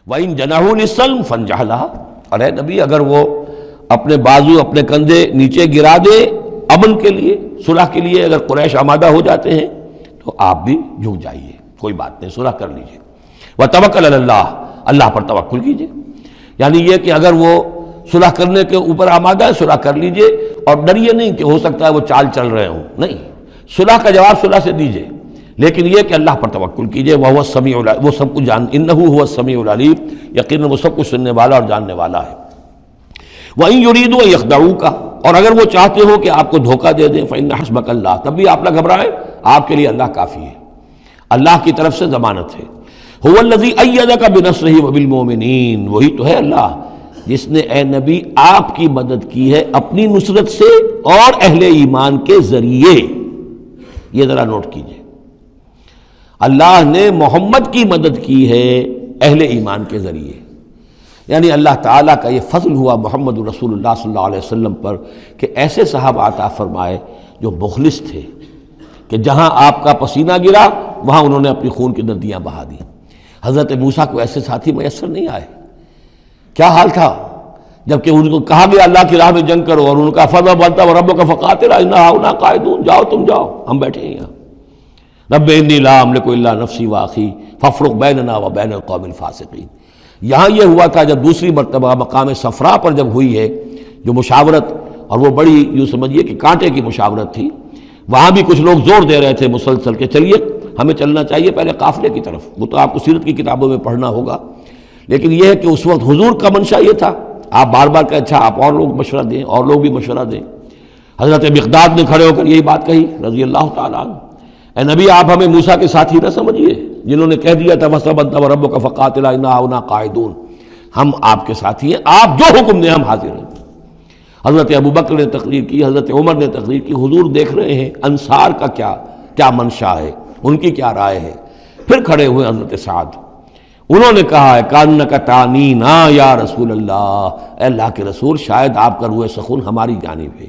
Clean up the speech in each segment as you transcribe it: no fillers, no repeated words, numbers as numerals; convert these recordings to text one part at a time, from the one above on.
وَإِن جَنَحُوا لِلسَّلْمِ فَانْجَحْ لَهَا، اور اے نبی اگر وہ اپنے بازو اپنے کندھے نیچے گرا دے امن کے لیے، صلح کے لیے، اگر قریش آمادہ ہو جاتے ہیں تو آپ بھی جھک جائیے، کوئی بات نہیں، صلح کر لیجیے۔ وَتَوَکَّلْ عَلَى اللَّهِ، اللہ پر توکل کیجیے، یعنی یہ کہ اگر وہ صلح کرنے کے اوپر آمادہ ہے صلح کر لیجیے، اور ڈریے نہیں کہ ہو سکتا ہے وہ چال چل رہے ہوں، نہیں، صلح کا جواب صلح سے دیجیے، لیکن یہ کہ اللہ پر توکل کیجیے۔ وَهُوَ السَّمِيعُ العليم، وہ سب کچھ إِنَّهُ هُوَ السَّمِيعُ العليم، یقیناً وہ سب کچھ سننے والا اور جاننے والا ہے۔ وَإِن يُرِيدُوا أَن يَخْدَعُوكَ، اور اگر وہ چاہتے ہو کہ آپ کو دھوکہ دے دیں، فَإِنَّ حَسْبَكَ اللَّهُ، تب بھی آپ نہ گھبرائیں، آپ کے لیے اللہ کافی ہے، اللہ کی طرف سے ضمانت ہے۔ هُوَ الَّذِي أَيَّدَكَ بِنَصْرِهِ وَبِالْمُؤْمِنِينَ، وہی تو ہے اللہ جس نے اے نبی آپ کی مدد کی ہے اپنی نصرت سے اور اہل ایمان کے ذریعے۔ یہ ذرا نوٹ کیجئے، اللہ نے محمد کی مدد کی ہے اہل ایمان کے ذریعے، یعنی اللہ تعالیٰ کا یہ فضل ہوا محمد رسول اللہ صلی اللہ علیہ وسلم پر کہ ایسے صحابہ عطا فرمائے جو مخلص تھے، کہ جہاں آپ کا پسینہ گرا وہاں انہوں نے اپنی خون کی ندیاں بہا دی۔ حضرت موسیٰ کو ایسے ساتھی میسر نہیں آئے، کیا حال تھا جبکہ ان کو کہا گیا اللہ کی راہ میں جنگ کرو، اور ان کا فضل بنتا ربک فقاتل انا ہاؤنا قاعدون، جاؤ تم جاؤ، ہم بیٹھے ہیں یہاں۔ رب انی لا املک الا نفسی واخی فافرق بیننا وبین القوم الفاسقین۔ یہاں یہ ہوا تھا جب دوسری مرتبہ مقام صفرا پر جب ہوئی ہے جو مشاورت، اور وہ بڑی یوں سمجھیے کہ کانٹے کی مشاورت تھی، وہاں بھی کچھ لوگ زور دے رہے تھے مسلسل کہ چلیے ہمیں چلنا چاہیے پہلے قافلے کی طرف، وہ تو آپ کو سیرت کی کتابوں میں پڑھنا ہوگا، لیکن یہ ہے کہ اس وقت حضور کا منشا یہ تھا، آپ بار بار کہ اچھا آپ اور لوگ مشورہ دیں، اور لوگ بھی مشورہ دیں۔ حضرت مقداد نے کھڑے ہو کر یہی بات کہی رضی اللہ تعالیٰ عنہ، اے نبی آپ ہمیں موسیٰ کے ساتھی نہ سمجھیے جنہوں نے کہہ دیا تھا وَاسْتَبَنْتَ وَرَبُّكَ فَقَاتِلَا إِنَّا هُنَا قَاعِدُونَ، ہم آپ کے ساتھی ہیں، آپ جو حکم دیں ہم حاضر ہیں۔ حضرت ابوبکر نے تقریر کی، حضرت عمر نے تقریر کی، حضور دیکھ رہے ہیں انصار کا کیا منشا ہے، ان کی کیا رائے ہے۔ پھر کھڑے ہوئے حضرت سعد، انہوں نے کہا ہے کانک تعنینا یا رسول اللہ، اے اللہ کے رسول شاید آپ کا روح سخن ہماری جانب ہے،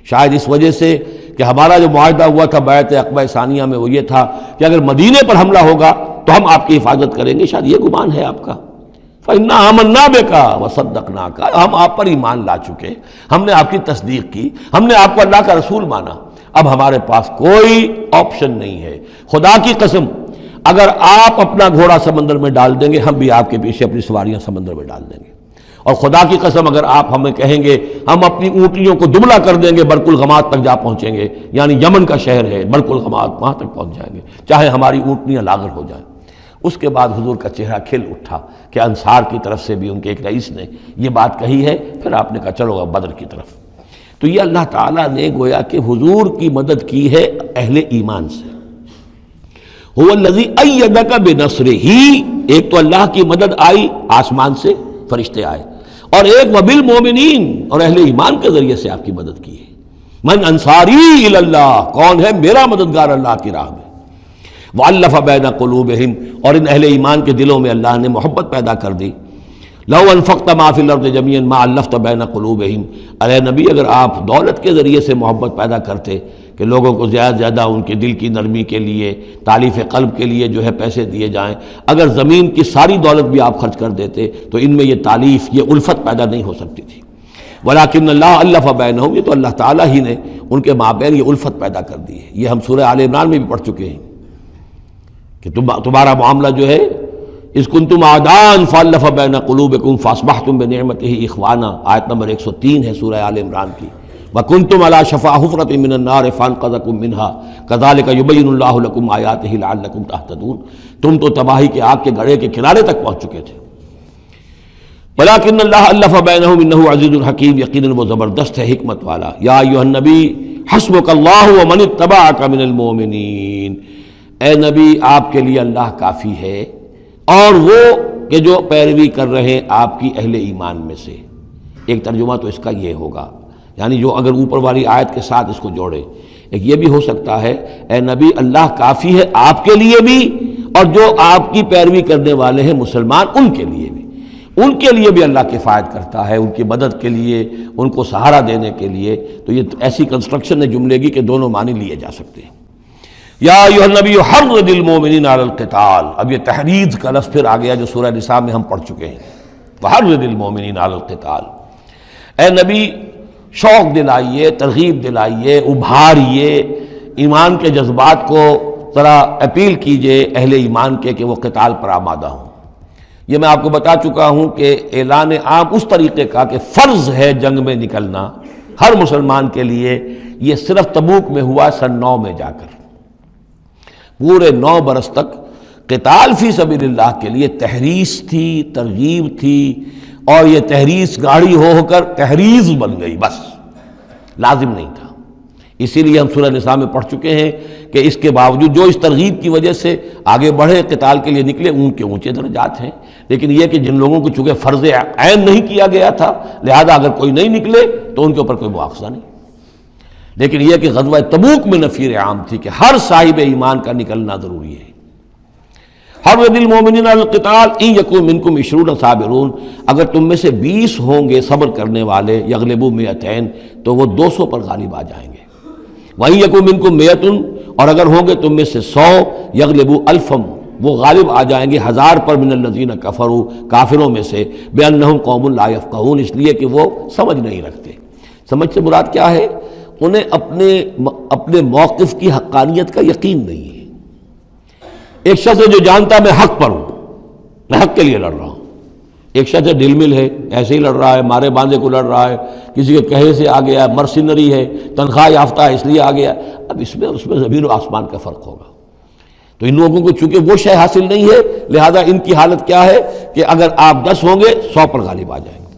شاید اس وجہ سے کہ ہمارا جو معاہدہ ہوا تھا بیعت عقبہ ثانیہ میں وہ یہ تھا کہ اگر مدینے پر حملہ ہوگا تو ہم آپ کی حفاظت کریں گے، شاید یہ گمان ہے آپ کا۔ فَإِنَّا آمَنَّا بِكَ وَصَدَّقْنَاكَ، ہم آپ پر ایمان لا چکے، ہم نے آپ کی تصدیق کی، ہم نے آپ کو اللہ کا رسول مانا، اب ہمارے پاس کوئی آپشن نہیں ہے۔ خدا کی قسم اگر آپ اپنا گھوڑا سمندر میں ڈال دیں گے ہم بھی آپ کے پیچھے اپنی سواریاں سمندر میں ڈال دیں گے، اور خدا کی قسم اگر آپ ہمیں کہیں گے ہم اپنی اونٹنیوں کو دبلا کر دیں گے، برق الغمات تک جا پہنچیں گے، یعنی یمن کا شہر ہے برق الغمات، وہاں تک پہنچ جائیں گے چاہے ہماری اونٹنیاں لاغر ہو جائیں۔ اس کے بعد حضور کا چہرہ کھل اٹھا کہ انصار کی طرف سے بھی ان کے ایک رئیس نے یہ بات کہی ہے، پھر آپ نے کہا چلو اب بدر کی طرف۔ تو یہ اللہ تعالیٰ نے گویا کہ حضور کی مدد کی ہے اہل ایمان سے۔ هو الذی ایدک بنصرہ، ایک تو اللہ کی مدد آئی آسمان سے، فرشتے آئے، اور ایک وبالمؤمنین، اور اہل ایمان کے ذریعے سے آپ کی مدد کی ہے۔ من انصاری الی اللہ، کون ہے میرا مددگار اللہ کی راہ میں۔ وَأَلَّفَ بَيْنَ قُلُوبِهِمْ، اور ان اہل ایمان کے دلوں میں اللہ نے محبت پیدا کر دی۔ لَوْ أَنفَقْتَ مَا فِي الْأَرْضِ جَمِيعًا مَا أَلَّفْتَ بَيْنَ قُلُوبِهِمْ، ارے نبی اگر آپ دولت کے ذریعے سے محبت پیدا کرتے کہ لوگوں کو زیادہ زیادہ ان کے دل کی نرمی کے لیے، تالیف قلب کے لیے جو ہے پیسے دیے جائیں، اگر زمین کی ساری دولت بھی آپ خرچ کر دیتے تو ان میں یہ تالیف، یہ الفت پیدا نہیں ہو سکتی تھی۔ وَلَٰكِنَّ اللَّهَ أَلَّفَ بَيْنَهُمْ، یہ تو اللہ تعالیٰ ہی نے ان کے مابین یہ الفت پیدا کر دی ہے۔ یہ ہم سورہ آل عمران میں بھی پڑھ چکے ہیں کہ تمہارا معاملہ جو ہے اذ کنتم اعداء فالف بین قلوبکم فاصبحتم بنعمتہ اخوانا، آیت نمبر 103 ہے سورہ آل عمران کی۔ وکنتم علی شفا حفرۃ من النار فانقذکم منها کذالک یبین اللہ لکم آیاتہ لعلکم تہتدون، تم تو تباہی کے آگ کے گڑھے کے کنارے تک پہنچ چکے تھے۔ ولکن اللہ الف بینہم انہ عزیز حکیم، یقیناً وہ زبردست ہے حکمت والا۔ یا ایھا النبی حسبک اللہ ومن اتبعک من المؤمنین، اے نبی آپ کے لیے اللہ کافی ہے اور وہ کہ جو پیروی کر رہے ہیں آپ کی اہل ایمان میں سے۔ ایک ترجمہ تو اس کا یہ ہوگا، یعنی جو اگر اوپر والی آیت کے ساتھ اس کو جوڑے، ایک یہ بھی ہو سکتا ہے اے نبی اللہ کافی ہے آپ کے لیے بھی، اور جو آپ کی پیروی کرنے والے ہیں مسلمان ان کے لیے بھی، ان کے لیے بھی اللہ کفایت کرتا ہے، ان کی مدد کے لیے، ان کو سہارا دینے کے لیے۔ تو یہ ایسی کنسٹرکشن ہے جملے کی کہ دونوں معنی لیے جا سکتے ہیں۔ یا ایھا النبی حرض المؤمنین علی القتال، اب یہ تحریض کا لفظ پھر آ گیا جو سورہ نساء میں ہم پڑھ چکے ہیں، وحرض المؤمنین علی القتال، اے نبی شوق دلائیے، ترغیب دلائیے، ابھاریے ایمان کے جذبات کو، ذرا اپیل کیجئے اہل ایمان کے کہ وہ قتال پر آمادہ ہوں۔ یہ میں آپ کو بتا چکا ہوں کہ اعلان عام اس طریقے کا کہ فرض ہے جنگ میں نکلنا ہر مسلمان کے لیے، یہ صرف تبوک میں ہوا سن 9 میں جا کر۔ پورے 9 برس تک قتال فی سبیل اللہ کے لیے تحریض تھی، ترغیب تھی، اور یہ تحریض گاڑی ہو کر تحریض بن گئی، بس لازم نہیں تھا۔ اسی لیے ہم سورہ نساء میں پڑھ چکے ہیں کہ اس کے باوجود جو اس ترغیب کی وجہ سے آگے بڑھے، قتال کے لیے نکلے، ان کے اونچے درجات ہیں، لیکن یہ کہ جن لوگوں کو چونکہ فرض عین نہیں کیا گیا تھا، لہذا اگر کوئی نہیں نکلے تو ان کے اوپر کوئی مواخذہ نہیں۔ لیکن یہ کہ غزوہ تبوک میں نفیر عام تھی کہ ہر صاحب ایمان کا نکلنا ضروری ہے۔ حرض المؤمنین علی القتال ان یکن منکم 20 صابرون، اگر تم میں سے 20 ہوں گے صبر کرنے والے، یغلبوا 200 تو وہ 200 پر غالب آ جائیں گے۔ وَإِن یکن منکم 100، اور اگر ہوں گے تم میں سے 100، یغلبوا 1000، وہ غالب آ جائیں گے 1000 پر، من الذین کفروا، کافروں میں سے، بأنہم قوم لا یفقہون، اس لیے کہ وہ سمجھ نہیں رکھتے۔ سمجھ سے مراد کیا ہے؟ انہیں اپنے موقف کی حقانیت کا یقین نہیں ہے۔ ایک شخص ہے جو جانتا ہے میں حق پر ہوں، میں حق کے لیے لڑ رہا ہوں، ایک شخص ہے ڈل مل ہے، ایسے ہی لڑ رہا ہے، مارے باندھے کو لڑ رہا ہے، کسی کے کہے سے آ گیا، مرسنری ہے، تنخواہ یافتہ ہے اس لیے آ گیا۔ اب اس میں اور اس میں زمین و آسمان کا فرق ہوگا۔ تو ان لوگوں کو چونکہ وہ شے حاصل نہیں ہے، لہذا ان کی حالت کیا ہے کہ اگر آپ 10 ہوں گے 100 پر غالب آ جائیں گے۔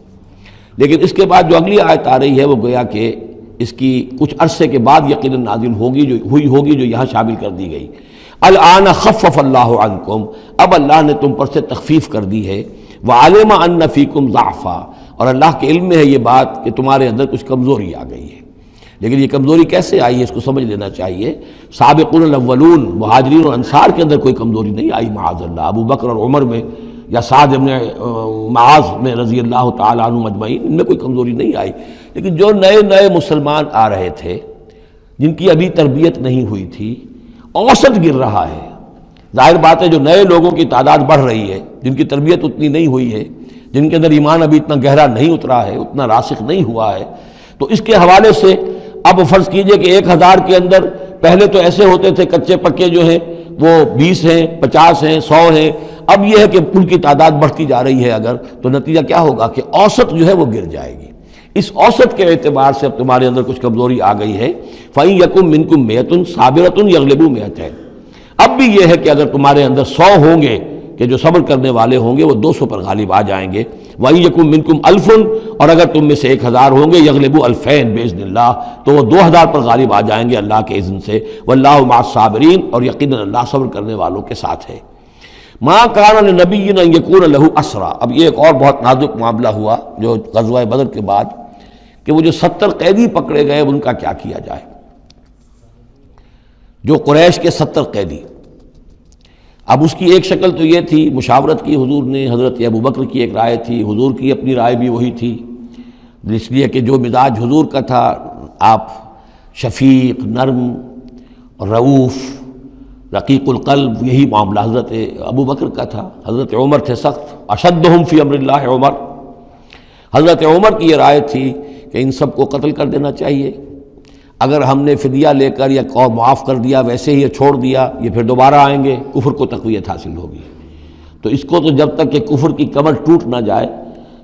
لیکن اس کے بعد جو اگلی آیت آ رہی ہے وہ گویا کہ اس کی کچھ عرصے کے بعد یقیناً نازل ہوگی جو یہاں شامل کر دی گئی۔ الآن خفف اللہ عنکم، اب اللہ نے تم پر سے تخفیف کر دی ہے، وعلم ان فیکم ضعفا، اور اللہ کے علم میں ہے یہ بات کہ تمہارے اندر کچھ کمزوری آ گئی ہے۔ لیکن یہ کمزوری کیسے آئی ہے اس کو سمجھ لینا چاہیے۔ سابقون الاولون، مہاجرین اور انصار کے اندر کوئی کمزوری نہیں آئی معاذ اللہ، ابو بکر اور عمر میں یا سعد بن معاذ میں رضی اللہ تعالیٰ عنہ مجمعین، ان میں کوئی کمزوری نہیں آئی۔ لیکن جو نئے مسلمان آ رہے تھے، جن کی ابھی تربیت نہیں ہوئی تھی، اوسط گر رہا ہے۔ ظاہر بات ہے جو نئے لوگوں کی تعداد بڑھ رہی ہے، جن کی تربیت اتنی نہیں ہوئی ہے، جن کے اندر ایمان ابھی اتنا گہرا نہیں اترا ہے، اتنا راسخ نہیں ہوا ہے، تو اس کے حوالے سے اب فرض کیجئے کہ 1000 کے اندر پہلے تو ایسے ہوتے تھے کچے پکے جو ہیں وہ 20 ہیں، 50 ہیں، 100 ہیں، اب یہ ہے کہ ان کی تعداد بڑھتی جا رہی ہے اگر، تو نتیجہ کیا ہوگا کہ اوسط جو ہے وہ گر جائے گی۔ اس اوسط کے اعتبار سے اب تمہارے اندر کچھ کمزوری آ گئی ہے۔ فَإِن يَكُن مِّنكُم 100 صَابِرَةٌ يَغْلِبُوا 200، اب بھی یہ ہے کہ اگر تمہارے اندر 100 ہوں گے کہ جو صبر کرنے والے ہوں گے وہ 200 پر غالب آ جائیں گے۔ وَإِن يَكُن مِّنكُم 1000، اور اگر تم میں سے 1000 ہوں گے، يَغْلِبُوا 2000 بِإِذْنِ اللَّهِ، تو وہ 2000 پر غالب آ جائیں گے اللہ کے اذن سے۔ وَاللَّهُ مَعَ الصَّابِرِينَ، اور یقیناً اللہ صبر کرنے والوں کے ساتھ ہے۔ مَا كَانَ لِنَبِيٍّ أَن يَكُونَ لَهُ أَسْرَىٰ، اب یہ ایک اور بہت نازک معاملہ ہوا جو غزوہ بدر کے بعد، کہ وہ جو 70 قیدی پکڑے گئے ان کا کیا کیا جائے۔ جو قریش کے 70 قیدی، اب اس کی ایک شکل تو یہ تھی، مشاورت کی حضور نے، حضرت ابو بکر کی ایک رائے تھی، حضور کی اپنی رائے بھی وہی تھی، اس لیے کہ جو مزاج حضور کا تھا، آپ شفیق، نرم، رؤوف، رقیق القلب، یہی معاملہ حضرت ابو بکر کا تھا۔ حضرت عمر تھے سخت، اشدہم فی امر اللہ عمر، حضرت عمر کی یہ رائے تھی کہ ان سب کو قتل کر دینا چاہیے، اگر ہم نے فدیہ لے کر یا قوم معاف کر دیا، ویسے ہی چھوڑ دیا، یہ پھر دوبارہ آئیں گے، کفر کو تقویت حاصل ہوگی۔ تو اس کو تو جب تک کہ کفر کی کمر ٹوٹ نہ جائے،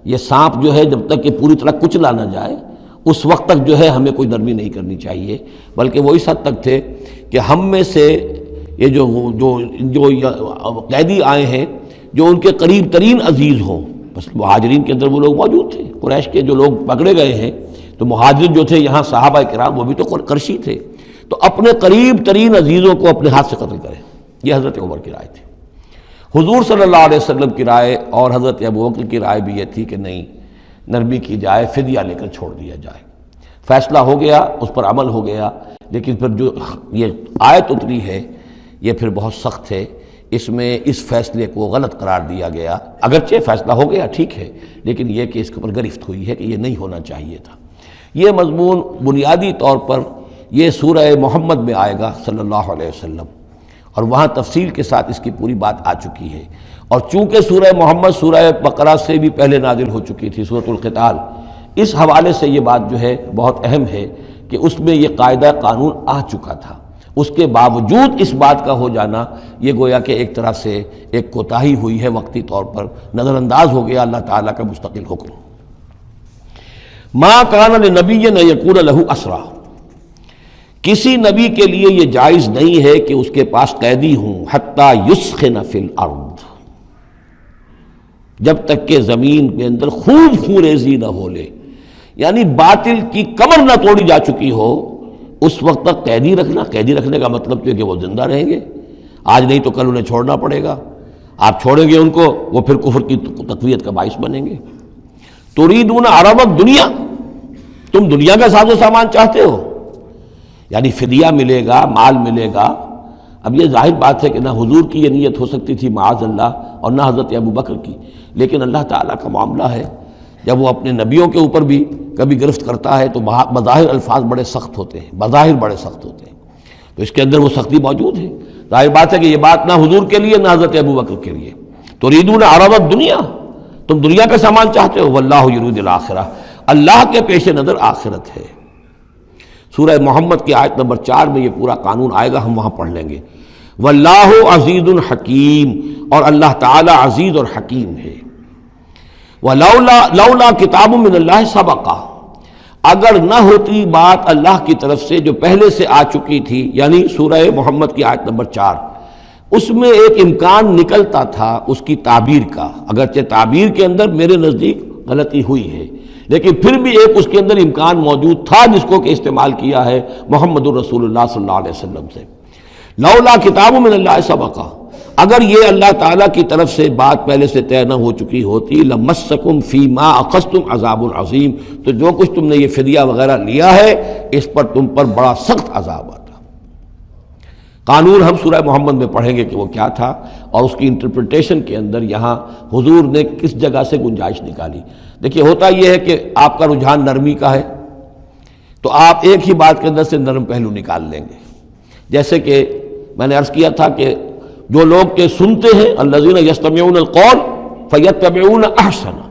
یہ سانپ جو ہے جب تک کہ پوری طرح کچلا نہ جائے، اس وقت تک جو ہے ہمیں کوئی نرمی نہیں کرنی چاہیے، بلکہ وہ اس حد تک تھے کہ ہم میں سے یہ جو قیدی آئے ہیں جو ان کے قریب ترین عزیز ہوں، بس مہاجرین کے اندر وہ لوگ موجود تھے، قریش کے جو لوگ پکڑے گئے ہیں، تو مہاجرین جو تھے یہاں صحابہ کرام وہ بھی تو قرشی تھے، تو اپنے قریب ترین عزیزوں کو اپنے ہاتھ سے قتل کریں، یہ حضرت عمر کی رائے تھی۔ حضور صلی اللہ علیہ وسلم کی رائے اور حضرت ابو بکر کی رائے بھی یہ تھی کہ نہیں، نرمی کی جائے، فدیہ لے کر چھوڑ دیا جائے۔ فیصلہ ہو گیا، اس پر عمل ہو گیا، لیکن پھر جو یہ آیت اتری ہے یہ پھر بہت سخت ہے، اس میں اس فیصلے کو غلط قرار دیا گیا، اگرچہ فیصلہ ہو گیا ٹھیک ہے، لیکن یہ کہ اس کے اوپر گرفت ہوئی ہے کہ یہ نہیں ہونا چاہیے تھا۔ یہ مضمون بنیادی طور پر یہ سورہ محمد میں آئے گا صلی اللہ علیہ وسلم، اور وہاں تفصیل کے ساتھ اس کی پوری بات آ چکی ہے۔ اور چونکہ سورہ محمد سورہ بقرہ سے بھی پہلے نازل ہو چکی تھی سورۃ القتال، اس حوالے سے یہ بات جو ہے بہت اہم ہے کہ اس میں یہ قاعدہ قانون آ چکا تھا، اس کے باوجود اس بات کا ہو جانا یہ گویا کہ ایک طرح سے ایک کوتاہی ہوئی ہے، وقتی طور پر نظر انداز ہو گیا اللہ تعالیٰ کا مستقل حکم۔ ما کان لنبی ان یکون لہ اسریٰ، کسی نبی کے لیے یہ جائز نہیں ہے کہ اس کے پاس قیدی ہوں، حتی یسخن فی الارض، جب تک کہ زمین کے اندر خوب خوریزی نہ ہو لے، یعنی باطل کی کمر نہ توڑی جا چکی ہو، اس وقت تک قیدی رکھنا۔ قیدی رکھنے کا مطلب تو ہے کہ وہ زندہ رہیں گے، آج نہیں تو کل انہیں چھوڑنا پڑے گا، آپ چھوڑیں گے ان کو، وہ پھر کفر کی تقویت کا باعث بنیں گے۔ تريدون عرض الدنیا، تم دنیا کا ساز و سامان چاہتے ہو، یعنی فدیہ ملے گا، مال ملے گا۔ اب یہ ظاہر بات ہے کہ نہ حضور کی یہ نیت ہو سکتی تھی معاذ اللہ، اور نہ حضرت ابو بکر کی، لیکن اللہ تعالیٰ کا معاملہ ہے، جب وہ اپنے نبیوں کے اوپر بھی کبھی گرفت کرتا ہے تو بظاہر الفاظ بڑے سخت ہوتے ہیں، بظاہر بڑے سخت ہوتے ہیں، تو اس کے اندر وہ سختی موجود ہے۔ ظاہر بات ہے کہ یہ بات نہ حضور کے لیے نہ حضرت ابو بکر کے لیے۔ تريدون عرض الدنیا، تم دنیا کا سامان چاہتے ہو، واللہ یرید الآخرہ، اللہ کے پیش نظر آخرت ہے۔ سورہ محمد کی آیت نمبر 4 میں یہ پورا قانون آئے گا، ہم وہاں پڑھ لیں گے۔ واللہ عزیز حکیم، اور اللہ تعالی عزیز اور حکیم ہے۔ لولا کتاب من اللہ سبقہ، اگر نہ ہوتی بات اللہ کی طرف سے جو پہلے سے آ چکی تھی، یعنی سورہ محمد کی آیت نمبر 4، اس میں ایک امکان نکلتا تھا اس کی تعبیر کا، اگرچہ تعبیر کے اندر میرے نزدیک غلطی ہوئی ہے، لیکن پھر بھی ایک اس کے اندر امکان موجود تھا جس کو کہ استعمال کیا ہے محمد الرسول اللہ صلی اللہ علیہ وسلم سے۔ لولا کتاب من اللہ سبقہ، اگر یہ اللہ تعالیٰ کی طرف سے بات پہلے سے طے نہ ہو چکی ہوتی، لمسکم فیما اخذتم عذاب عظیم، تو جو کچھ تم نے یہ فدیہ وغیرہ لیا ہے اس پر تم پر بڑا سخت عذاب آتا۔ قانون ہم سورہ محمد میں پڑھیں گے کہ وہ کیا تھا، اور اس کی انٹرپریٹیشن کے اندر یہاں حضور نے کس جگہ سے گنجائش نکالی۔ دیکھیے ہوتا یہ ہے کہ آپ کا رجحان نرمی کا ہے تو آپ ایک ہی بات کے اندر سے نرم پہلو نکال لیں گے، جیسے کہ میں نے عرض کیا تھا کہ جو لوگ کہ سنتے ہیں الذین یستمعون القول فیتبعون احسنہ،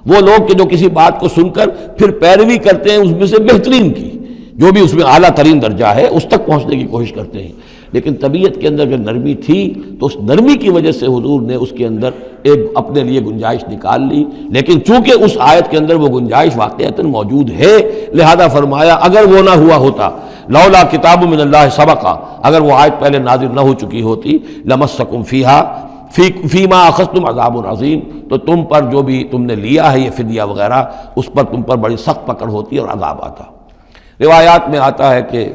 وہ لوگ کہ جو کسی بات کو سن کر پھر پیروی کرتے ہیں اس میں سے بہترین کی، جو بھی اس میں اعلیٰ ترین درجہ ہے اس تک پہنچنے کی کوشش کرتے ہیں۔ لیکن طبیعت کے اندر اگر نرمی تھی تو اس نرمی کی وجہ سے حضور نے اس کے اندر ایک اپنے لیے گنجائش نکال لی، لیکن چونکہ اس آیت کے اندر وہ گنجائش واقعتاً موجود ہے، لہذا فرمایا اگر وہ نہ ہوا ہوتا، لولا کتاب من اللہ سبقہ، اگر وہ آیت پہلے نازل نہ ہو چکی ہوتی، لمسکم فیما اخذتم عذاب عظیم، تو تم پر جو بھی تم نے لیا ہے یہ فدیہ وغیرہ اس پر تم پر بڑی سخت پکڑ ہوتی اور عذاب آتا۔ روایات میں آتا ہے کہ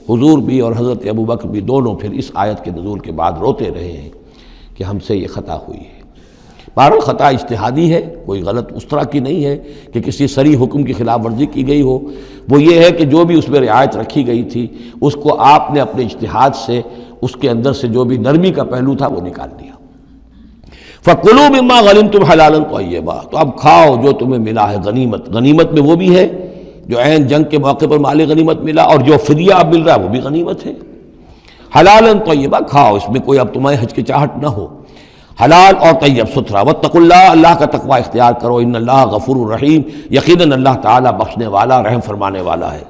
حضور بھی اور حضرت ابو بکر بھی دونوں پھر اس آیت کے نزول کے بعد روتے رہے ہیں کہ ہم سے یہ خطا ہوئی ہے۔ بہرحال خطا اجتہادی ہے، کوئی غلط اس طرح کی نہیں ہے کہ کسی صریح حکم کی خلاف ورزی کی گئی ہو، وہ یہ ہے کہ جو بھی اس میں رعایت رکھی گئی تھی اس کو آپ نے اپنے اجتہاد سے اس کے اندر سے جو بھی نرمی کا پہلو تھا وہ نکال دیا۔ فَكُلُوا مِمَّا غَنِمْتُمْ حَلَالًا طَيِّبًا، تو اب کھاؤ جو تمہیں ملا ہے غنیمت۔ غنیمت میں وہ بھی ہے جو عین جنگ کے موقع پر مال غنیمت ملا، اور جو فدیہ اب مل رہا ہے وہ بھی غنیمت ہے۔ حلالاً طیبہ، کھاؤ، اس میں کوئی اب تمہیں ہچکچاہٹ نہ ہو، حلال اور طیب ستھرا۔ واتقوا اللہ، اللہ کا تقوی اختیار کرو، ان اللہ غفور الرحیم، یقیناً اللہ تعالیٰ بخشنے والا رحم فرمانے والا ہے۔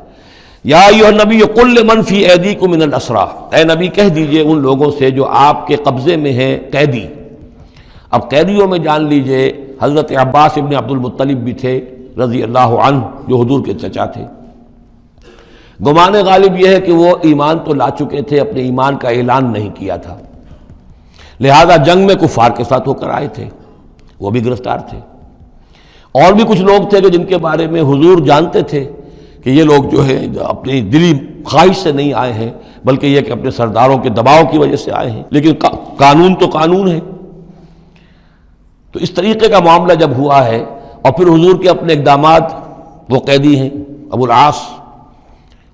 یا ایھا النبی قل لمن فی ایدیکم من الاسریٰ، اے نبی کہہ دیجئے ان لوگوں سے جو آپ کے قبضے میں ہیں قیدی۔ اب قیدیوں میں جان لیجئے حضرت عباس ابن عبد المطلب بھی تھے رضی اللہ عنہ، جو حضور کے چچا تھے۔ گمان غالب یہ ہے کہ وہ ایمان تو لا چکے تھے، اپنے ایمان کا اعلان نہیں کیا تھا، لہذا جنگ میں کفار کے ساتھ ہو کر آئے تھے، وہ بھی گرفتار تھے۔ اور بھی کچھ لوگ تھے کہ جن کے بارے میں حضور جانتے تھے کہ یہ لوگ جو ہے اپنی دلی خواہش سے نہیں آئے ہیں، بلکہ یہ کہ اپنے سرداروں کے دباؤ کی وجہ سے آئے ہیں، لیکن قانون تو قانون ہے۔ تو اس طریقے کا معاملہ جب ہوا ہے، اور پھر حضور کے اپنے اقدامات، وہ قیدی ہیں ابو العاص،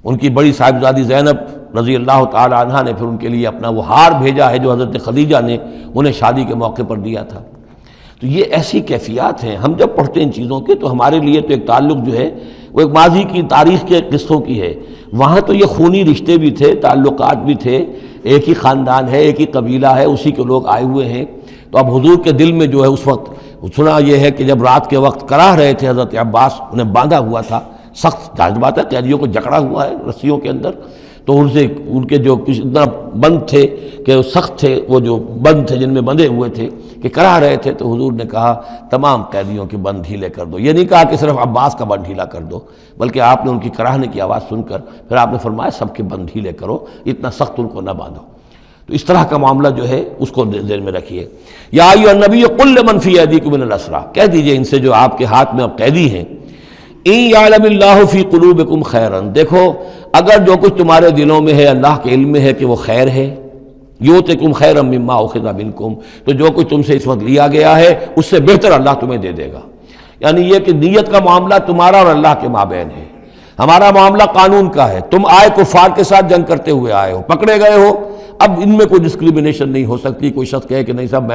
ان کی بڑی صاحبزادی زینب رضی اللہ تعالی عنہا نے پھر ان کے لیے اپنا وہ ہار بھیجا ہے جو حضرت خدیجہ نے انہیں شادی کے موقع پر دیا تھا۔ تو یہ ایسی کیفیات ہیں، ہم جب پڑھتے ہیں ان چیزوں کے تو ہمارے لیے تو ایک تعلق جو ہے وہ ایک ماضی کی تاریخ کے قصوں کی ہے. وہاں تو یہ خونی رشتے بھی تھے، تعلقات بھی تھے، ایک ہی خاندان ہے، ایک ہی قبیلہ ہے، اسی کے لوگ آئے ہوئے ہیں. تو اب حضور کے دل میں جو ہے اس وقت سنا یہ ہے کہ جب رات کے وقت کراہ رہے تھے حضرت عباس، انہیں باندھا ہوا تھا، سخت ظاہر بات ہے قیدیوں کو جکڑا ہوا ہے رسیوں کے اندر، تو ان کے جو کچھ اتنا بند تھے کہ سخت تھے، وہ جو بند تھے جن میں بندھے ہوئے تھے کہ کراہ رہے تھے، تو حضور نے کہا تمام قیدیوں کے بند ڈھیلے کر دو. یہ نہیں کہا کہ صرف عباس کا بند ڈھیلا کر دو، بلکہ آپ نے ان کی کراہنے کی آواز سن کر پھر آپ نے فرمایا سب کے بند ڈھیلے کرو، اتنا سخت ان کو نہ باندھو. تو اس طرح کا معاملہ جو ہے اس کو ذہن میں رکھیے. یا ایھا النبی قل لمن فی ایدیکم من الاسریٰ، کہہ دیجئے ان سے جو آپ کے ہاتھ میں اب قیدی ہیں، ان یعلم اللہ فی قلوبکم خیرا، دیکھو اگر جو کچھ تمہارے دلوں میں ہے اللہ کے علم میں ہے کہ وہ خیر ہے، یؤتکم خیرا مما اخذ منکم، تو جو کچھ تم سے اس وقت لیا گیا ہے اس سے بہتر اللہ تمہیں دے دے گا. یعنی یہ کہ نیت کا معاملہ تمہارا اور اللہ کے مابین ہے، ہمارا معاملہ قانون کا ہے. تم آئے کفار کے ساتھ جنگ کرتے ہوئے آئے ہو، پکڑے گئے ہو، اب ان میں کوئی ڈسکریمنیشن نہیں ہو سکتی. کوئی شخص کہے کہ نہیں صاحب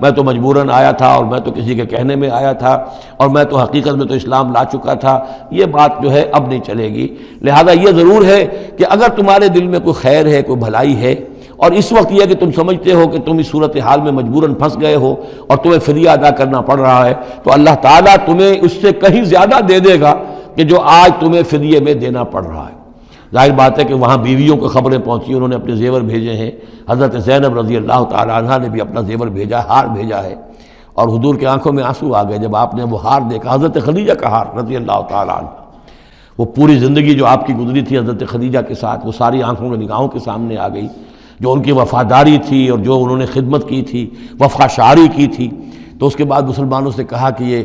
میں تو مجبوراً آیا تھا، اور میں تو کسی کے کہنے میں آیا تھا، اور میں تو حقیقت میں تو اسلام لا چکا تھا. یہ بات جو ہے اب نہیں چلے گی. لہذا یہ ضرور ہے کہ اگر تمہارے دل میں کوئی خیر ہے، کوئی بھلائی ہے، اور اس وقت یہ کہ تم سمجھتے ہو کہ تم اس صورتحال میں مجبوراً پھنس گئے ہو اور تمہیں فدیہ ادا کرنا پڑ رہا ہے، تو اللہ تعالیٰ تمہیں اس سے کہیں زیادہ دے دے گا کہ جو آج تمہیں فدیے میں دینا پڑ رہا ہے. ظاہر بات ہے کہ وہاں بیویوں کو خبریں پہنچی، انہوں نے اپنے زیور بھیجے ہیں. حضرت زینب رضی اللہ تعالی عنہ نے بھی اپنا زیور بھیجا، ہار بھیجا ہے، اور حضور کے آنکھوں میں آنسو آ گئے جب آپ نے وہ ہار دیکھا. حضرت خدیجہ کا ہار رضی اللہ تعالی عنہ، وہ پوری زندگی جو آپ کی گزری تھی حضرت خدیجہ کے ساتھ، وہ ساری آنکھوں میں نگاہوں کے سامنے آ گئی. جو ان کی وفاداری تھی اور جو انہوں نے خدمت کی تھی، وفا شعاری کی تھی. تو اس کے بعد مسلمانوں سے کہا کہ یہ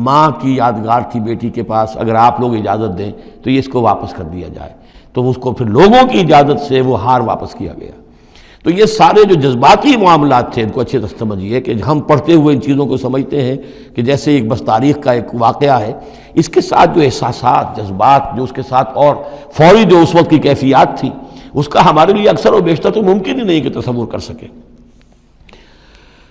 ماں کی یادگار تھی بیٹی کے پاس، اگر آپ لوگ اجازت دیں تو یہ اس کو واپس کر دیا جائے. تو اس کو پھر لوگوں کی اجازت سے وہ ہار واپس کیا گیا. تو یہ سارے جو جذباتی معاملات تھے ان کو اچھے سے سمجھیے کہ ہم پڑھتے ہوئے ان چیزوں کو سمجھتے ہیں کہ جیسے ایک بس تاریخ کا ایک واقعہ ہے، اس کے ساتھ جو احساسات، جذبات، جو اس کے ساتھ اور فوری جو اس وقت کی کیفیات تھی، اس کا ہمارے لیے اکثر و بیشتر تو ممکن ہی نہیں کہ تصور کر سکیں.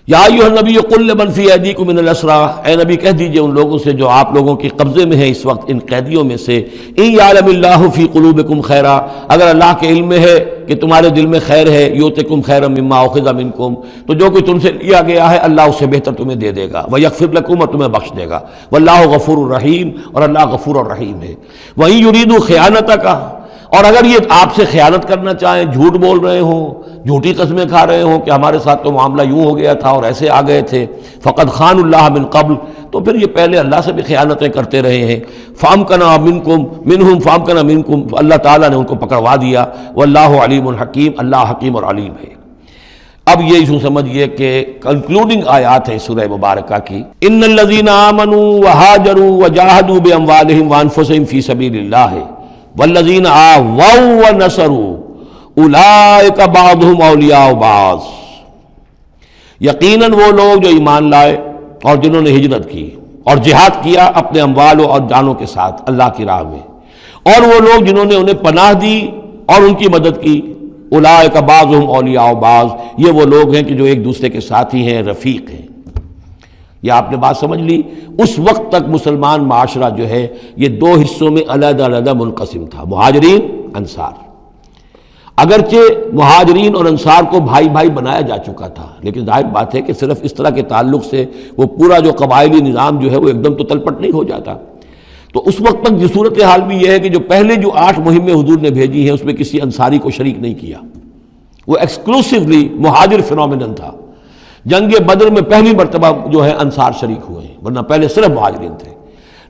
یا ایھا النبی قل لمن فی ایدیکم من الاسریٰ، اے نبی کہہ دیجئے ان لوگوں سے جو آپ لوگوں کے قبضے میں ہیں اس وقت، ان قیدیوں میں سے، ان یعلم اللہ فی قلوبکم خیرا، اگر اللہ کے علم میں ہے کہ تمہارے دل میں خیر ہے، یؤتکم خیرا مما اخذ منکم، تو جو کچھ تم سے لیا گیا ہے اللہ اس سے بہتر تمہیں دے دے گا. ویغفر لکم، اور تمہیں بخش دے گا. واللہ غفور الرحیم، اور اللہ غفور الرحیم ہے. وَإِن يُرِيدُوا خِيَانَتَكَ، اور اگر یہ آپ سے خیانت کرنا چاہیں، جھوٹ بول رہے ہوں، جھوٹی قسمیں کھا رہے ہوں کہ ہمارے ساتھ تو معاملہ یوں ہو گیا تھا اور ایسے آ گئے تھے، فقد خان اللہ من قبل، تو پھر یہ پہلے اللہ سے بھی خیانتیں کرتے رہے ہیں. فامکنا منکم، اللہ تعالیٰ نے ان کو پکڑوا دیا. واللہ علیم الحکیم، اللہ حکیم اور علیم ہے. اب یہ یوں سمجھیے کہ کنکلوڈنگ آیات ہے سورہ مبارکہ کی. ان الذین آمنوا وہاجروا وجاہدوا باموالہم وانفسہم فی سبیل اللہ والذین آووا ونصروا اولئک بعضهم اولیاء بعض، یقیناً وہ لوگ جو ایمان لائے اور جنہوں نے ہجرت کی اور جہاد کیا اپنے اموال اور جانوں کے ساتھ اللہ کی راہ میں، اور وہ لوگ جنہوں نے انہیں پناہ دی اور ان کی مدد کی، اولئک بعضهم اولیاء بعض، یہ وہ لوگ ہیں کہ جو ایک دوسرے کے ساتھی ہیں، رفیق ہیں. یہ آپ نے بات سمجھ لی. اس وقت تک مسلمان معاشرہ جو ہے یہ دو حصوں میں علیحدہ علیحدہ منقسم تھا، مہاجرین، انصار. اگرچہ مہاجرین اور انصار کو بھائی بھائی بنایا جا چکا تھا، لیکن ظاہر بات ہے کہ صرف اس طرح کے تعلق سے وہ پورا جو قبائلی نظام جو ہے وہ ایک دم تو تلپٹ نہیں ہو جاتا. تو اس وقت تک جو صورتحال بھی یہ ہے کہ جو پہلے جو 8 مہمیں حضور نے بھیجی ہیں اس میں کسی انصاری کو شریک نہیں کیا، وہ ایکسکلوسیولی مہاجر فینومینن تھا. جنگ بدر میں پہلی مرتبہ جو ہے انصار شریک ہوئے ہیں، ورنہ پہلے صرف مہاجرین تھے.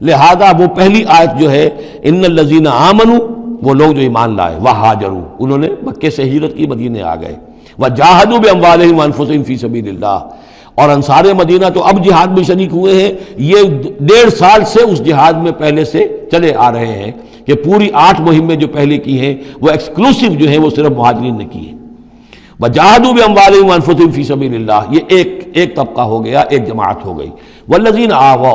لہذا وہ پہلی آیت جو ہے ان الذین آمنوا، وہ لوگ جو ایمان لائے، وہاجروا، انہوں نے مکے سے ہجرت کی، مدینے آ گئے، وجاہدوا باموالہم وانفسہم فی سبیل اللہ، اور انصار مدینہ تو اب جہاد میں شریک ہوئے ہیں. یہ 1.5 سال سے اس جہاد میں پہلے سے چلے آ رہے ہیں کہ پوری 8 مہمیں جو پہلے کی ہیں وہ ایکسکلوسیو جو ہیں وہ صرف مہاجرین نے کی ہیں. وجاہدوا باموالہم وانفسہم فی سبیل اللہ، یہ ایک طبقہ ہو گیا، ایک جماعت ہو گئی. والذین آووا،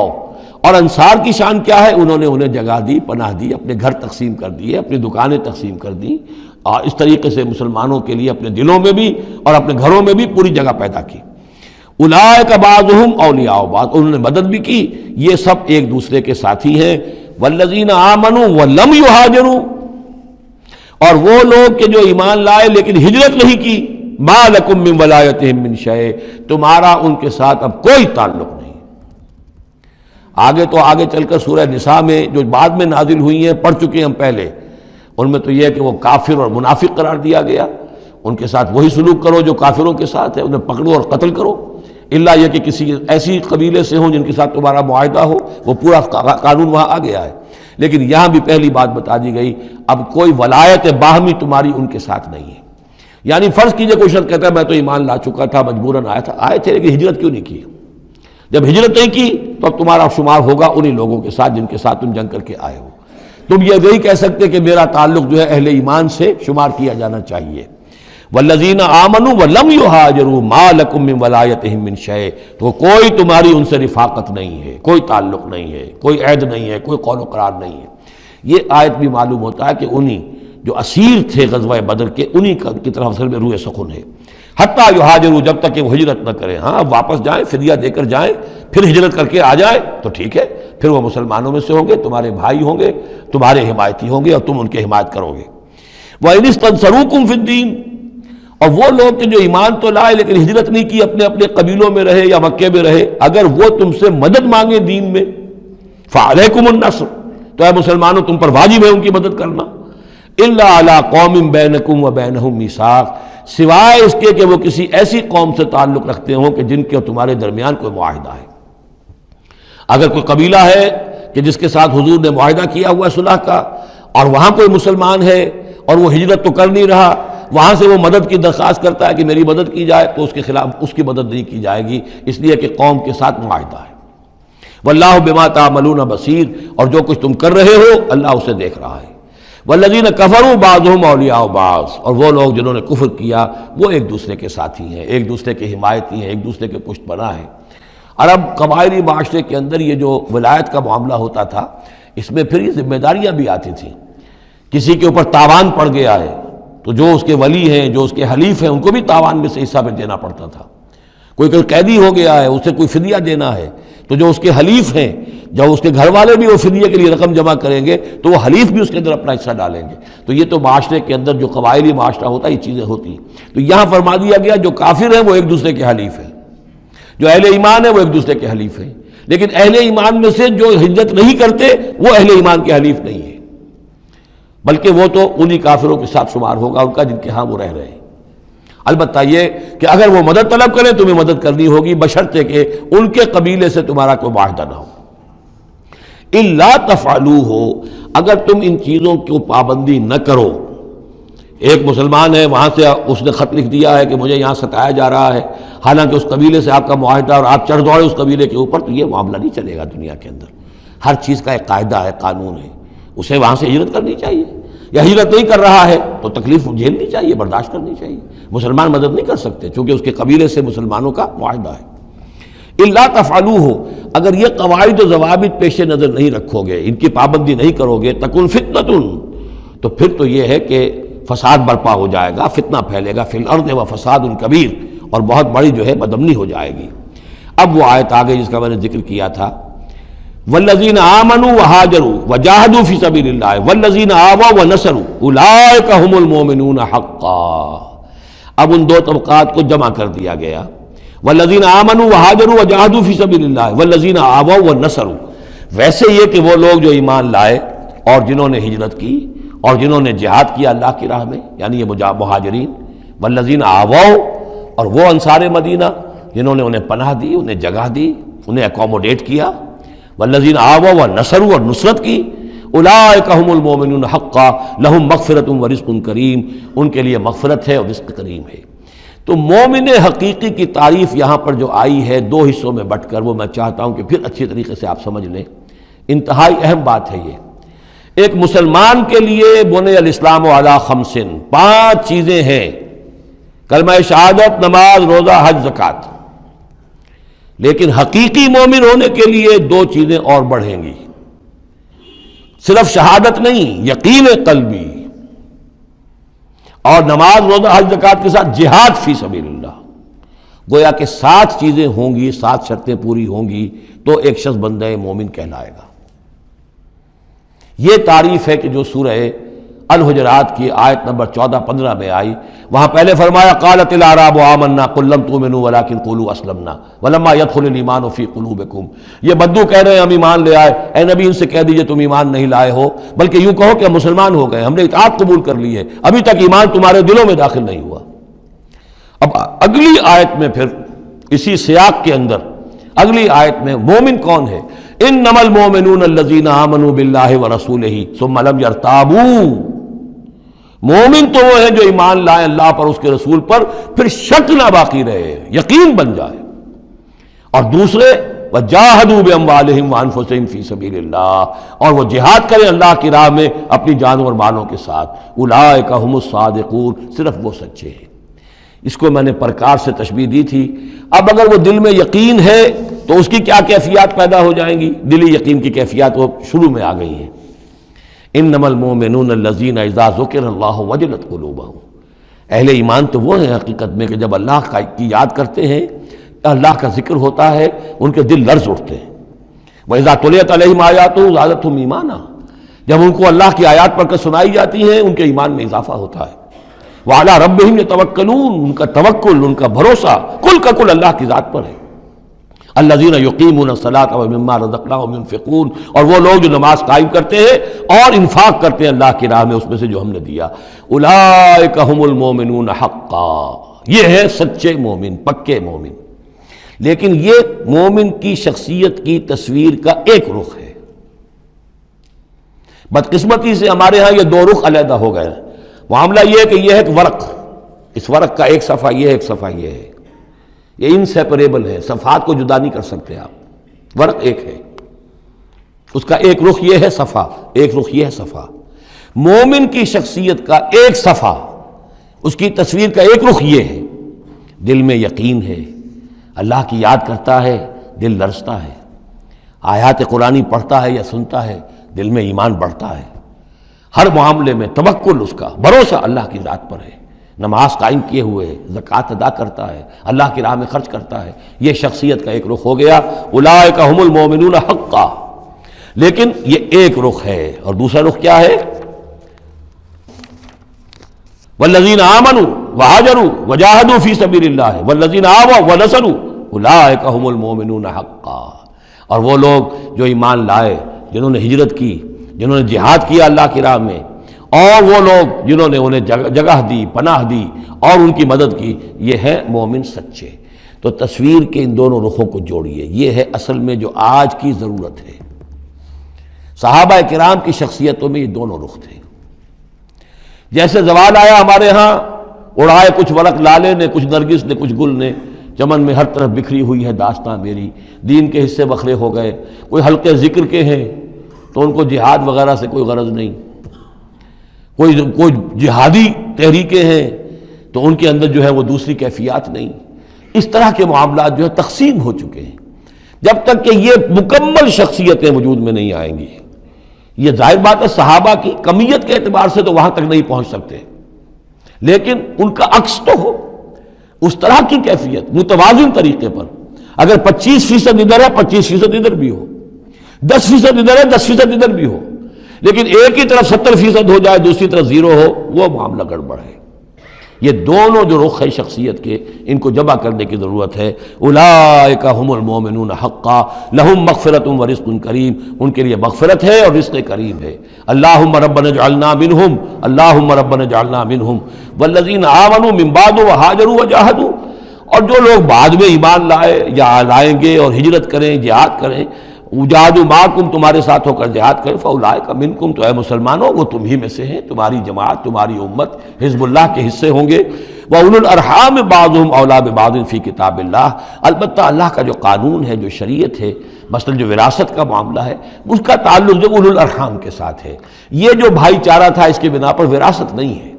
اور انصار کی شان کیا ہے؟ انہوں نے انہیں جگہ دی، پناہ دی، اپنے گھر تقسیم کر دیے، اپنی دکانیں تقسیم کر دی، اور اس طریقے سے مسلمانوں کے لیے اپنے دلوں میں بھی اور اپنے گھروں میں بھی پوری جگہ پیدا کی. اولئک بعضهم اولیاء بعض، انہوں نے مدد بھی کی، یہ سب ایک دوسرے کے ساتھی ہیں. والذین آمنوا ولم یہاجروا، اور وہ لوگ کہ جو ایمان لائے لیکن ہجرت نہیں کی، ما لکم من ولایتہم من شیء، تمہارا ان کے ساتھ اب کوئی تعلق نہیں۔ آگے چل کر سورہ نساء میں جو بعد میں نازل ہوئی ہیں پڑھ چکے ہیں ہم پہلے، ان میں تو یہ ہے کہ وہ کافر اور منافق قرار دیا گیا، ان کے ساتھ وہی سلوک کرو جو کافروں کے ساتھ ہے، انہیں پکڑو اور قتل کرو، الا یہ کہ کسی ایسی قبیلے سے ہوں جن کے ساتھ تمہارا معاہدہ ہو، وہ پورا قانون وہاں آ گیا ہے۔ لیکن یہاں بھی پہلی بات بتا دی گئی، اب کوئی ولایت باہمی تمہاری ان کے ساتھ نہیں ہے۔ یعنی فرض کیجئے کوئی شخص کہتا ہے میں تو ایمان لا چکا تھا، مجبوراً آئے تھے لیکن ہجرت کیوں نہیں کی؟ جب ہجرت نہیں کی تو اب تمہارا شمار ہوگا انہی لوگوں کے ساتھ جن کے ساتھ تم جنگ کر کے آئے ہو۔ تم یہ نہیں کہہ سکتے کہ میرا تعلق جو ہے اہل ایمان سے شمار کیا جانا چاہیے۔ والذین آمنوا ولم یہاجروا ما لکم من ولایتہم من شیء، تو کوئی تمہاری ان سے رفاقت نہیں ہے، کوئی تعلق نہیں ہے، کوئی عہد نہیں ہے، کوئی قول و قرار نہیں ہے۔ یہ آیت بھی معلوم ہوتا ہے کہ انہی جو اسیر تھے غزوہ بدر کے، انہی کی طرف اصل میں روح سخن ہے۔ حتیٰ یہاجروا، جب تک کہ وہ ہجرت نہ کریں، ہاں واپس جائیں، فدیہ دے کر جائیں، پھر ہجرت کر کے آ جائیں تو ٹھیک ہے، پھر وہ مسلمانوں میں سے ہوں گے، تمہارے بھائی ہوں گے، تمہارے حمایتی ہوں گے اور تم ان کی حمایت کرو گے۔ وَإِنِ اسْتَنصَرُوكُمْ فِي الدِّينِ، اور وہ لوگ کہ جو ایمان تو لائے لیکن ہجرت نہیں کی، اپنے اپنے قبیلوں میں رہے یا مکے میں رہے، اگر وہ تم سے مدد مانگے دین میں، فَعَلَيْكُمُ النَّصْرُ، تو اے مسلمانوں تم پر واجب ہے ان کی مدد کرنا، إِلَّا عَلَىٰ قَوْمٍ بَيْنَكُمْ وَبَيْنَهُمْ مِيثَاقٌ، سوائے اس کے کہ وہ کسی ایسی قوم سے تعلق رکھتے ہوں کہ جن کے اور تمہارے درمیان کوئی معاہدہ ہے۔ اگر کوئی قبیلہ ہے کہ جس کے ساتھ حضور نے معاہدہ کیا ہوا ہے صلح کا، اور وہاں کوئی مسلمان ہے اور وہ ہجرت تو کر نہیں رہا، وہاں سے وہ مدد کی درخواست کرتا ہے کہ میری مدد کی جائے، تو اس کے خلاف اس کی مدد نہیں کی جائے گی، اس لیے کہ قوم کے ساتھ معاہدہ ہے۔ واللہ بما تعملون بصیر، اور جو کچھ تم کر رہے ہو اللہ اسے دیکھ رہا ہے۔ والذین کفروا بعضهم اولیاء بعض، اور وہ لوگ جنہوں نے کفر کیا وہ ایک دوسرے کے ساتھی ہیں، ایک دوسرے کے حمایتی ہیں، ایک دوسرے کے پشت پناہ ہیں۔ عرب قبائلی معاشرے کے اندر یہ جو ولایت کا معاملہ ہوتا تھا، اس میں پھر یہ ذمہ داریاں بھی آتی تھیں۔ کسی کے اوپر تاوان پڑ گیا ہے تو جو اس کے ولی ہیں، جو اس کے حلیف ہیں، ان کو بھی تاوان میں سے حصہ پہ دینا پڑتا تھا۔ کوئی قیدی ہو گیا ہے، اسے کوئی فدیہ دینا ہے تو جو اس کے حلیف ہیں، جب اس کے گھر والے بھی وہ فدیے کے لیے رقم جمع کریں گے تو وہ حلیف بھی اس کے اندر اپنا حصہ ڈالیں گے۔ تو یہ تو معاشرے کے اندر جو قبائلی معاشرہ ہوتا ہے یہ چیزیں ہوتی ہیں۔ تو یہاں فرما دیا گیا جو کافر ہیں وہ ایک دوسرے کے حلیف ہیں، جو اہل ایمان ہیں وہ ایک دوسرے کے حلیف ہیں، لیکن اہل ایمان میں سے جو ہجرت نہیں کرتے وہ اہل ایمان کے حلیف نہیں ہیں، بلکہ وہ تو انہی کافروں کے ساتھ شمار ہوگا ان کا جن کے ہاں وہ رہ رہے ہیں۔ البتہ یہ کہ اگر وہ مدد طلب کریں تمہیں مدد کرنی ہوگی، بشرطے کہ ان کے قبیلے سے تمہارا کوئی معاہدہ نہ ہو۔ الا تفعلوہ، اگر تم ان چیزوں کو پابندی نہ کرو، ایک مسلمان ہے وہاں سے اس نے خط لکھ دیا ہے کہ مجھے یہاں ستایا جا رہا ہے، حالانکہ اس قبیلے سے آپ کا معاہدہ اور آپ چڑھ دوڑے اس قبیلے کے اوپر، تو یہ معاملہ نہیں چلے گا دنیا کے اندر۔ ہر چیز کا ایک قاعدہ ہے، قانون ہے، اسے وہاں سے ہجرت کرنی چاہیے، یا ہجرت نہیں کر رہا ہے تو تکلیف جھیلنی چاہیے، برداشت کرنی چاہیے۔ مسلمان مدد نہیں کر سکتے چونکہ اس کے قبیلے سے مسلمانوں کا معاہدہ ہے۔ الا تفعلوہ، اگر یہ قواعد و ضوابط پیش نظر نہیں رکھو گے، ان کی پابندی نہیں کرو گے، تکن فتنۃ، تو پھر تو یہ ہے کہ فساد برپا ہو جائے گا، فتنہ پھیلے گا، فی الارض و فساد کبیر، اور بہت بڑی جو ہے بدامنی ہو جائے گی۔ اب وہ آیت آگے جس کا میں نے ذکر کیا تھا، والذین آمنوا وہاجروا وجاہدوا فی سبیل اللہ والذین آووا ونصروا اولئک ھم المؤمنون حقا۔ اب ان دو طبقات کو جمع کر دیا گیا، والذین آمنوا وہاجروا وجاہدوا فی سبیل اللہ والذین آووا ونصروا، ویسے یہ کہ وہ لوگ جو ایمان لائے اور جنہوں نے ہجرت کی اور جنہوں نے جہاد کیا اللہ کی راہ میں، یعنی یہ مہاجرین، والذین آووا، اور وہ انصار مدینہ جنہوں نے انہیں پناہ دی، انہیں جگہ دی، انہیں اکوموڈیٹ کیا، والذین آووا ونصروا، اور نصرت کی، اولئک ھم المؤمنون حقا لہم مغفرۃ ورزق کریم، ان کے لیے مغفرت ہے اور رزق کریم ہے۔ تو مومن حقیقی کی تعریف یہاں پر جو آئی ہے دو حصوں میں بٹ کر، وہ میں چاہتا ہوں کہ پھر اچھی طریقے سے آپ سمجھ لیں، انتہائی اہم بات ہے یہ۔ ایک مسلمان کے لیے بنی الاسلام علی خمس، 5 چیزیں ہیں، کلمہ شہادت، نماز، روزہ، حج، زکوٰۃ، لیکن حقیقی مومن ہونے کے لیے 2 چیزیں اور بڑھیں گی، صرف شہادت نہیں، یقین قلبی، اور نماز، روزہ، حج، زکوٰۃ کے ساتھ جہاد فی سبیل اللہ۔ گویا کہ 7 چیزیں ہوں گی، 7 شرطیں پوری ہوں گی تو ایک شخص بندہ مومن کہلائے گا۔ یہ تعریف ہے کہ جو سورہ الحجرات کی آیت نمبر 14-15 میں آئی. وہاں پہلے فرمایا قالت الاعراب آمنا قل لم تؤمنوا ولکن قولوا اسلمنا ولما يدخل الايمان في قلوبكم. یہ بدو کہہ رہے ہیں ہم ایمان لے آئے. اے نبی ان سے کہہ دیجئے تم ایمان نہیں لائے ہو، بلکہ یوں کہو کہ ہم مسلمان ہو گئے، ہم نے اطاعت قبول کر لی ہے، ابھی تک ایمان تمہارے دلوں میں داخل نہیں ہوا. اب اگلی آیت میں پھر اسی سیاق کے اندر اگلی آیت میں مومن کون ہے؟ انما المؤمنون الذين آمنوا بالله ورسوله ثم لم يرتابوا. مومن تو وہ ہیں جو ایمان لائیں اللہ پر، اس کے رسول پر، پھر شک نہ باقی رہے، یقین بن جائے. اور دوسرے وجاہدوا باموالہم وانفسہم فی سبیل اللہ، اور وہ جہاد کریں اللہ کی راہ میں اپنی جانوں اور مالوں کے ساتھ. اولئک هم الصادقون، صرف وہ سچے ہیں. اس کو میں نے پرکار سے تشبیہ دی تھی. اب اگر وہ دل میں یقین ہے تو اس کی کیا کیفیات پیدا ہو جائیں گی؟ دلی یقین کی کیفیات وہ شروع میں آ گئی ہیں. انما المؤمنون الذین اذا ذکر اللہ وجلت قلوبہم. اہل ایمان تو وہ ہیں حقیقت میں کہ جب اللہ کی یاد کرتے ہیں، اللہ کا ذکر ہوتا ہے، ان کے دل لرز اٹھتے ہیں. وَإِذَا تُلِيَتْ عَلَيْهِمْ آيَاتُهُ زَادَتْهُمْ ایمانا. جب ان کو اللہ کی آیات پڑھ کر سنائی جاتی ہیں ان کے ایمان میں اضافہ ہوتا ہے. وَعَلَىٰ رَبِّهِمْ يَتَوَكَّلُونَ. ان کا توکل، ان کا بھروسہ کل کا کل اللہ کی ذات پر ہے. الذین یقیمون الصلاۃ ومما رزقناہم ينفقون. اور وہ لوگ جو نماز قائم کرتے ہیں اور انفاق کرتے ہیں اللہ کی راہ میں اس میں سے جو ہم نے دیا. اولئک هم المؤمنون حقا. یہ ہے سچے مومن، پکے مومن. لیکن یہ مومن کی شخصیت کی تصویر کا ایک رخ ہے. بدقسمتی سے ہمارے ہاں یہ دو رخ علیحدہ ہو گئے. معاملہ یہ ہے کہ یہ ہے ایک ورق، اس ورق کا ایک صفحہ یہ ہے، ایک صفحہ یہ ہے. یہ انسیپریبل ہے، صفحات کو جدا نہیں کر سکتے آپ. ورق ایک ہے، اس کا ایک رخ یہ ہے صفحہ، ایک رخ یہ ہے صفحہ. مومن کی شخصیت کا ایک صفحہ، اس کی تصویر کا ایک رخ یہ ہے. دل میں یقین ہے، اللہ کی یاد کرتا ہے، دل لرزتا ہے. آیات قرآنی پڑھتا ہے یا سنتا ہے، دل میں ایمان بڑھتا ہے. ہر معاملے میں توکل، اس کا بھروسہ اللہ کی ذات پر ہے. نماز قائم کیے ہوئے ہے، زکوٰۃ ادا کرتا ہے، اللہ کی راہ میں خرچ کرتا ہے. یہ شخصیت کا ایک رخ ہو گیا. اولئک هم المؤمنون حقا. لیکن یہ ایک رخ ہے. اور دوسرا رخ کیا ہے؟ والذین آمنوا وہاجروا وجاہدوا فی سبیل اللہ والذین آووا ونصروا اولئک هم المؤمنون حقا. اور وہ لوگ جو ایمان لائے، جنہوں نے ہجرت کی، جنہوں نے جہاد کیا اللہ کی راہ میں، اور وہ لوگ جنہوں نے انہیں جگہ دی، پناہ دی اور ان کی مدد کی، یہ ہے مومن سچے. تو تصویر کے ان دونوں رخوں کو جوڑیے. یہ ہے اصل میں جو آج کی ضرورت ہے. صحابہ کرام کی شخصیتوں میں یہ دونوں رخ تھے. جیسے زوال آیا ہمارے ہاں، اڑائے کچھ ورق لالے نے، کچھ نرگس نے، کچھ گل نے، چمن میں ہر طرف بکھری ہوئی ہے داستاں میری. دین کے حصے بکھرے ہو گئے. کوئی حلقے ذکر کے ہیں تو ان کو جہاد وغیرہ سے کوئی غرض نہیں. کوئی جہادی تحریکیں ہیں تو ان کے اندر جو ہے وہ دوسری کیفیات نہیں. اس طرح کے معاملات جو ہے تقسیم ہو چکے ہیں. جب تک کہ یہ مکمل شخصیتیں وجود میں نہیں آئیں گی، یہ ظاہر بات ہے صحابہ کی کمیت کے اعتبار سے تو وہاں تک نہیں پہنچ سکتے، لیکن ان کا عکس تو ہو، اس طرح کی کیفیت متوازن طریقے پر. اگر 25% ادھر ہے 25% ادھر بھی ہو، 10% ادھر ہے 10% ادھر بھی ہو، لیکن ایک ہی طرف 70% ہو جائے، دوسری طرف 0 ہو، وہ معاملہ گڑبڑ ہے. یہ دونوں جو رخ ہے شخصیت کے، ان کو جمع کرنے کی ضرورت ہے. اولئک هم المؤمنون حقا لهم مغفرۃ ورزق کریم. ان کے لیے مغفرت ہے اور رزق کریم ہے. اللہم ربنا اجعلنا منہم، اللہم ربنا اجعلنا منہم والذین آمنوا من بعد وہاجروا وجاہدوا. اور جو لوگ بعد میں ایمان لائے یا لائیں گے اور ہجرت کریں، جہاد کریں، وجاہدوا معکم، تمہارے ساتھ ہو کر جہاد کریں، فاولئک منکم، تو اے مسلمانوں وہ تم ہی میں سے ہیں، تمہاری جماعت، تمہاری امت حزب اللہ کے حصے ہوں گے. وَأُولُو الْأَرْحَامِ بَعْضُهُمْ أَوْلَىٰ بِبَعْضٍ فِي کتاب اللہ. البتہ اللہ کا جو قانون ہے، جو شریعت ہے، مثلا جو وراثت کا معاملہ ہے، اس کا تعلق جو اولو الارحام کے ساتھ ہے. یہ جو بھائی چارہ تھا اس کے بنا پر وراثت نہیں ہے.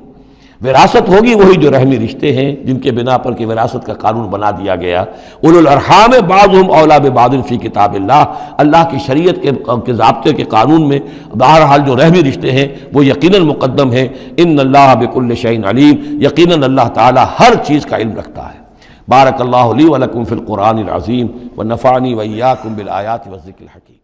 وراثت ہوگی وہی جو رحمی رشتے ہیں جن کے بنا پر کہ وراثت کا قانون بنا دیا گیا. اولو الارحام بعضهم اولیٰ ببعض فی کتاب اللہ. اللہ کی شریعت کے ضابطے کے قانون میں بہرحال جو رحمی رشتے ہیں وہ یقیناً مقدم ہیں. ان اللہ بکل شیء علیم. یقیناً اللہ تعالی ہر چیز کا علم رکھتا ہے. بارک اللہ لی ولکم فی القرآن العظیم ونفعنی وإیاکم بالآیات والذکر الحکیم.